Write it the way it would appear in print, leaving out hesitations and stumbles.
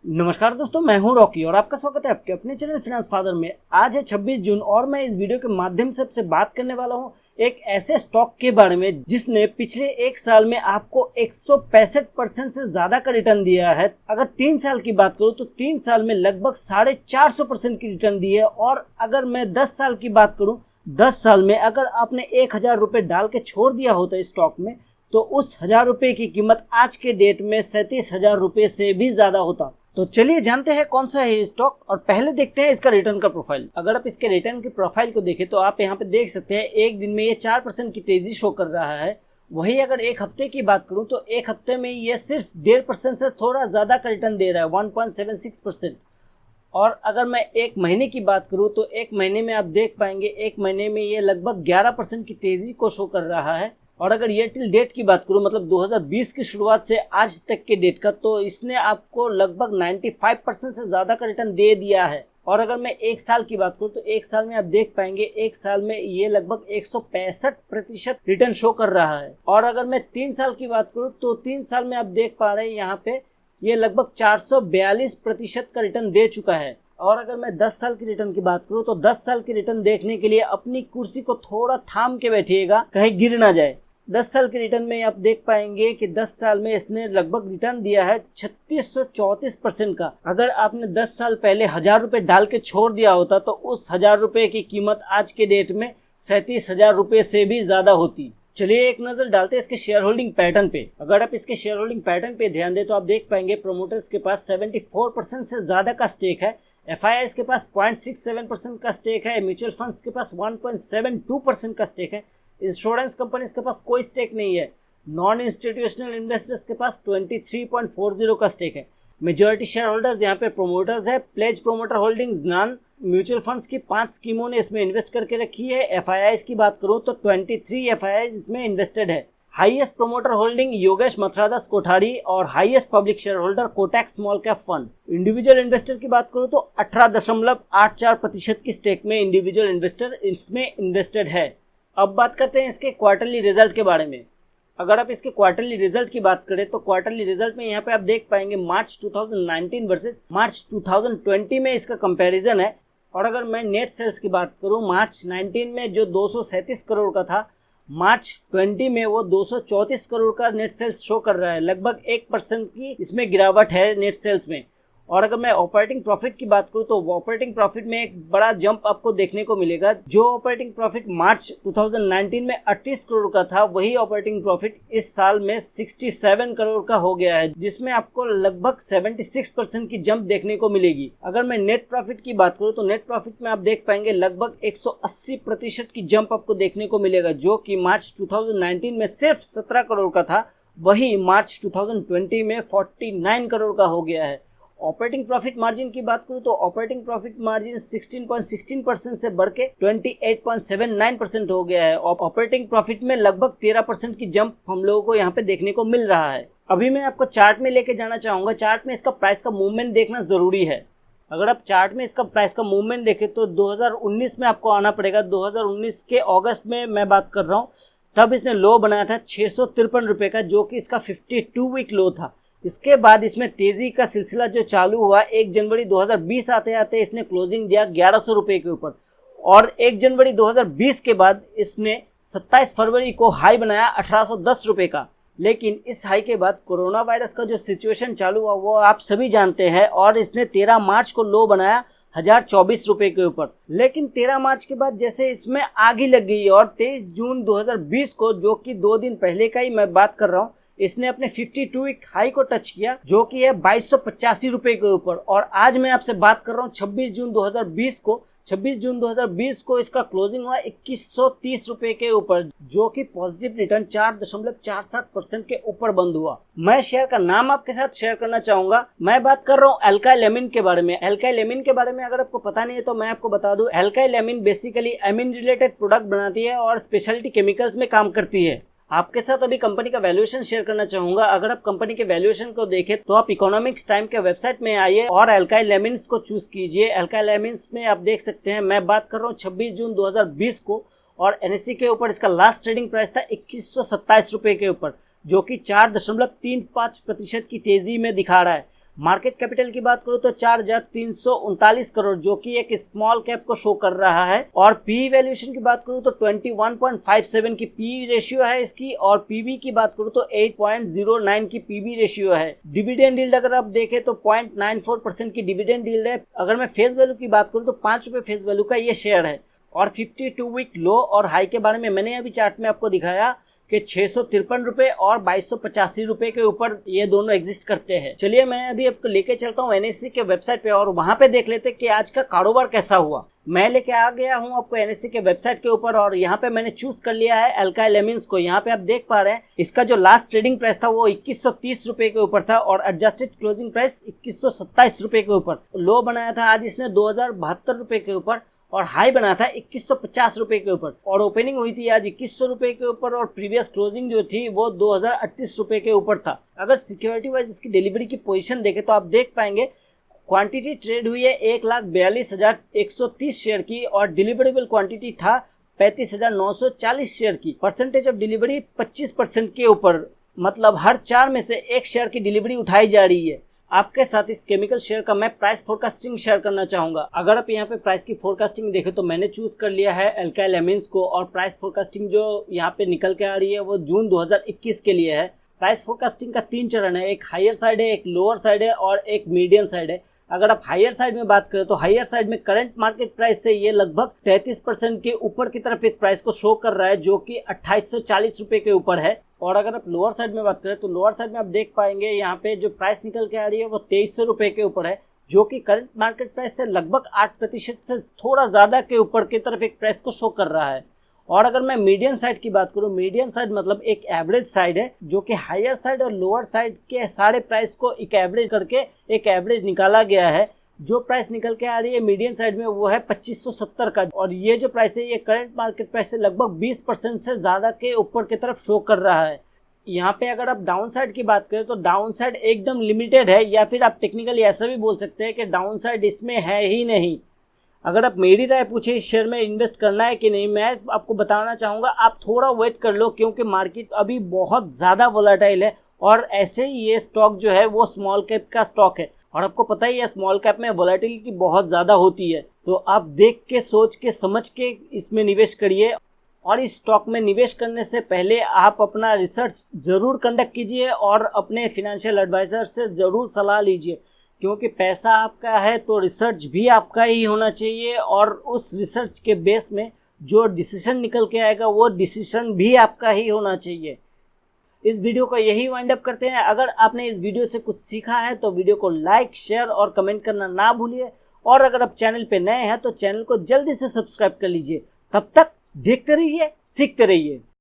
नमस्कार दोस्तों, मैं हूं रॉकी और आपका स्वागत है आपके अपने चैनल फाइनेंस फादर में। आज है 26 जून और मैं इस वीडियो के माध्यम से आपसे बात करने वाला हूं एक ऐसे स्टॉक के बारे में जिसने पिछले एक साल में आपको 165% से ज्यादा का रिटर्न दिया है। अगर 3 साल की बात करूं तो 3 साल में लगभग 450% की रिटर्न दी है। और अगर मैं 10 साल की बात करूं, 10 साल में अगर आपने 1000 रुपये डाल के छोड़ दिया होता स्टॉक में तो उस 1000 रुपये की कीमत आज के डेट में 37,000 रुपये से भी ज्यादा होता। तो चलिए जानते हैं कौन सा है ये स्टॉक और पहले देखते हैं इसका रिटर्न का प्रोफाइल। अगर आप इसके रिटर्न की प्रोफाइल को देखें तो आप यहाँ पे देख सकते हैं एक दिन में ये 4% की तेजी शो कर रहा है। वही अगर एक हफ्ते की बात करूं तो एक हफ्ते में ये सिर्फ 1.5% से थोड़ा ज्यादा का रिटर्न दे रहा है, 1.76%। और अगर मैं एक महीने की बात करूं तो एक महीने में आप देख पाएंगे एक महीने में ये लगभग 11% की तेजी को शो कर रहा है। और अगर ईयर टिल डेट की बात करूं, मतलब 2020 की शुरुआत से आज तक के डेट का, तो इसने आपको लगभग 95% से ज़्यादा का रिटर्न दे दिया है। और अगर मैं एक साल की बात करूं तो एक साल में आप देख पाएंगे एक साल में ये लगभग 165% रिटर्न शो कर रहा है। और अगर मैं 3 साल की बात करूं तो 3 साल में आप देख पा रहे हैं यहाँ पे ये लगभग 442% का रिटर्न दे चुका है। और अगर मैं 10 साल की रिटर्न की बात करूं तो 10 साल की रिटर्न देखने के लिए अपनी कुर्सी को थोड़ा थाम के बैठिएगा, कहीं गिर ना जाए। 10 साल के रिटर्न में आप देख पाएंगे कि 10 साल में इसने लगभग रिटर्न दिया है 3634% का। अगर आपने 10 साल पहले 1000 रुपये डाल के छोड़ दिया होता तो उस 1000 रुपये की कीमत आज के डेट में 37,000 रुपये से भी ज्यादा होती। चलिए एक नजर डालते हैं इसके शेयर होल्डिंग पैटर्न पे। अगर आप इसके शेयर होल्डिंग पैटर्न पे ध्यान दें तो आप देख पाएंगे प्रोमोटर्स के पास 74% से ज्यादा का स्टेक है, FIIs के पास 0.67% का स्टेक है, म्यूचुअल फंड्स के पास 1.72% का स्टेक है, इंश्योरेंस कंपनीज के पास कोई स्टेक नहीं है, नॉन इंस्टीट्यूशनल इन्वेस्टर्स के पास 23.40 का स्टेक है। मेजॉरिटी शेयर होल्डर्स यहाँ पे प्रोमोटर्स है। Pledge promoter holdings non, mutual funds की 5 स्कीमों ने इसमें इन्वेस्ट करके रखी है। FIIs की बात करूँ तो 23 FIIs इसमें इन्वेस्टेड है। Highest promoter holding Yogesh Mathuradas Kothari और highest public share holder Kotak small cap fund. Individual investor की बात करूँ तो 18.84% की स्टेक में इंडिविजुअल इन्वेस्टर इसमें इन्वेस्टेड है। अब बात करते हैं इसके क्वार्टरली रिजल्ट के बारे में। अगर आप इसके क्वार्टरली रिजल्ट की बात करें तो क्वार्टरली रिजल्ट में यहाँ पे आप देख पाएंगे मार्च 2019 वर्सेस मार्च 2020 में इसका कंपैरिजन है। और अगर मैं नेट सेल्स की बात करूँ, मार्च 19 में जो 237 करोड़ का था, मार्च 20 में वो 234 करोड़ का नेट सेल्स शो कर रहा है। लगभग 1% की इसमें गिरावट है नेट सेल्स में। और अगर मैं ऑपरेटिंग प्रॉफिट की बात करूं तो ऑपरेटिंग प्रॉफिट में एक बड़ा जंप आपको देखने को मिलेगा। जो ऑपरेटिंग प्रॉफिट मार्च 2019 में 38 करोड़ का था, वही ऑपरेटिंग प्रॉफिट इस साल में 67 करोड़ का हो गया है, जिसमें आपको लगभग 76% की जंप देखने को मिलेगी। अगर मैं नेट प्रॉफिट की बात करूं तो नेट प्रॉफिट में आप देख पाएंगे लगभग 180% की जंप आपको देखने को मिलेगा, जो कि मार्च 2019 में सिर्फ 17 करोड़ का था, वही मार्च 2020 में 49 करोड़ का हो गया है। ऑपरेटिंग प्रॉफिट मार्जिन की बात करूं तो ऑपरेटिंग प्रॉफिट मार्जिन 16.16% से बढ़ के 28.79% हो गया है। ऑपरेटिंग प्रॉफिट में लगभग 13% की जंप हम लोगों को यहाँ पे देखने को मिल रहा है। अभी मैं आपको चार्ट में लेके जाना चाहूंगा। चार्ट में इसका प्राइस का मूवमेंट देखना जरूरी है। अगर आप चार्ट में इसका प्राइस का मूवमेंट देखें तो 2019 में आपको आना पड़ेगा। 2019 के अगस्त में मैं बात कर रहा हूँ, तब इसने लो बनाया था 653 रुपये का, जो कि इसका 52 वीक लो था। इसके बाद इसमें तेजी का सिलसिला जो चालू हुआ, 1 जनवरी 2020 आते आते इसने क्लोजिंग दिया 1100 रुपये के ऊपर। और 1 जनवरी 2020 के बाद इसने 27 फरवरी को हाई बनाया 1810 रुपये का। लेकिन इस हाई के बाद कोरोना वायरस का जो सिचुएशन चालू हुआ वो आप सभी जानते हैं, और इसने 13 मार्च को लो बनाया 1024 रुपये के ऊपर। लेकिन 13 मार्च के बाद जैसे इसमें आग ही लग गई और 23 जून 2020 को, जो कि 2 दिन पहले का ही मैं बात कर रहा हूँ, इसने अपने 52 वीक हाई को टच किया, जो कि है 2285 रुपये के ऊपर। और आज मैं आपसे बात कर रहा हूँ 26 जून 2020 को। 26 जून 2020 को इसका क्लोजिंग हुआ 2130 रुपये के ऊपर, जो कि पॉजिटिव रिटर्न 4.47% के ऊपर बंद हुआ। मैं शेयर का नाम आपके साथ शेयर करना चाहूंगा। मैं बात कर रहा हूँ अल्काइल एमीन के बारे में। अल्काइल एमीन के बारे में अगर आपको पता नहीं है तो मैं आपको बता दूं, alkyl amine basically amine related product बनाती है और स्पेशलिटी केमिकल्स में काम करती है। आपके साथ अभी कंपनी का वैल्यूएशन शेयर करना चाहूंगा। अगर आप कंपनी के वैल्यूएशन को देखें तो आप इकोनॉमिक्स टाइम के वेबसाइट में आइए और अल्काइल एमीन्स को चूज कीजिए। अल्काइल एमीन्स में आप देख सकते हैं, मैं बात कर रहा हूँ 26 जून 2020 को, और NSE के ऊपर इसका लास्ट ट्रेडिंग प्राइस था 2127 रुपये के ऊपर, जो कि 4.35% की तेजी में दिखा रहा है। मार्केट कैपिटल की बात करूं तो 4,339 करोड़, जो कि एक स्मॉल कैप को शो कर रहा है। और पी वैल्यूएशन की बात करूं तो 21.57 की पी रेशियो है इसकी, और पीबी की बात करूं तो 8.09 की पीबी रेशियो है। डिविडेंड यील्ड अगर आप देखें तो 0.94% की डिविडेंड यील्ड है। अगर मैं फेस वैल्यू की बात करूं तो 5 रुपए फेस वैल्यू का ये शेयर है। और 52 वीक लो और हाई के बारे में मैंने अभी चार्ट में आपको दिखाया कि 653 रुपए और 2285 रुपए के ऊपर ये दोनों एग्जिस्ट करते हैं। चलिए मैं अभी आपको लेके चलता हूँ एनएससी के वेबसाइट पे और वहां पे देख लेते हैं कि आज का कारोबार कैसा हुआ। मैं लेके आ गया हूँ आपको एनएससी के वेबसाइट के ऊपर और यहाँ पे मैंने चूज कर लिया है अल्काइल एमिन्स को। यहाँ पे आप देख पा रहे हैं इसका जो लास्ट ट्रेडिंग प्राइस था वो 2130 रुपए के ऊपर था और एडजस्टेड क्लोजिंग प्राइस 2127 रुपए के ऊपर। लो बनाया था आज इसने 2072 रुपए के ऊपर और हाई बना था 2150 रुपए के ऊपर और ओपनिंग हुई थी आज 2100 रुपए के ऊपर और प्रीवियस क्लोजिंग जो थी वो 2038 रुपए के ऊपर था। अगर सिक्योरिटी वाइज इसकी डिलीवरी की पोजीशन देखें तो आप देख पाएंगे क्वांटिटी ट्रेड हुई है 1,42,130 शेयर की और डिलीवरेबल क्वांटिटी था 35,940 शेयर की। परसेंटेज ऑफ डिलीवरी 25% के ऊपर, मतलब हर 4 में से 1 शेयर की डिलीवरी उठाई जा रही है। आपके साथ इस केमिकल शेयर का मैं प्राइस फोरकास्टिंग शेयर करना चाहूंगा। अगर आप यहाँ पे प्राइस की फोरकास्टिंग देखें तो मैंने चूज कर लिया है अल्काइल एमिन्स को और प्राइस फोरकास्टिंग जो यहाँ पे निकल के आ रही है वो जून 2021 के लिए है। प्राइस फोरकास्टिंग का 3 चरण है, एक हायर साइड है, एक लोअर साइड है और एक मीडियम साइड है। अगर आप हायर साइड में बात करें तो हायर साइड में करंट मार्केट प्राइस से ये लगभग 33% के ऊपर की तरफ एक प्राइस को शो कर रहा है जो कि 2840 रुपए के ऊपर है। और अगर आप लोअर साइड में बात करें तो लोअर साइड में आप देख पाएंगे यहाँ पे जो प्राइस निकल के आ रही है वो 2300 रुपए के ऊपर है, जो कि करंट मार्केट प्राइस से लगभग 8% से थोड़ा ज्यादा के ऊपर की तरफ एक प्राइस को शो कर रहा है। और अगर मैं मीडियम साइड की बात करूं, मीडियम साइड मतलब एक एवरेज साइड है जो कि हायर साइड और लोअर साइड के सारे प्राइस को एक एवरेज करके एक एवरेज निकाला गया है। जो प्राइस निकल के आ रही है मीडियम साइड में वो है 2570 का और ये जो प्राइस है ये करंट मार्केट प्राइस से लगभग 20% से ज्यादा के ऊपर की तरफ शो कर रहा है। यहाँ पे अगर आप डाउन साइड की बात करें तो डाउन साइड एकदम लिमिटेड है, या फिर आप टेक्निकली ऐसा भी बोल सकते हैं कि डाउन साइड इसमें है ही नहीं। अगर आप मेरी राय पूछे इस शेयर में इन्वेस्ट करना है कि नहीं, मैं आपको बताना चाहूँगा आप थोड़ा वेट कर लो, क्योंकि मार्केट अभी बहुत ज़्यादा वोलेटाइल है और ऐसे ही ये स्टॉक जो है वो स्मॉल कैप का स्टॉक है और आपको पता ही है स्मॉल कैप में वोलेटिलिटी बहुत ज़्यादा होती है। तो आप देख के सोच के समझ के इसमें निवेश करिए और इस स्टॉक में निवेश करने से पहले आप अपना रिसर्च ज़रूर कंडक्ट कीजिए और अपने फिनेंशियल एडवाइज़र से ज़रूर सलाह लीजिए, क्योंकि पैसा आपका है तो रिसर्च भी आपका ही होना चाहिए और उस रिसर्च के बेस में जो डिसीजन निकल के आएगा वो डिसीजन भी आपका ही होना चाहिए। इस वीडियो को यही वाइंड अप करते हैं। अगर आपने इस वीडियो से कुछ सीखा है तो वीडियो को लाइक, शेयर और कमेंट करना ना भूलिए और अगर आप चैनल पे नए हैं तो चैनल को जल्दी से सब्सक्राइब कर लीजिए। तब तक देखते रहिए, सीखते रहिए।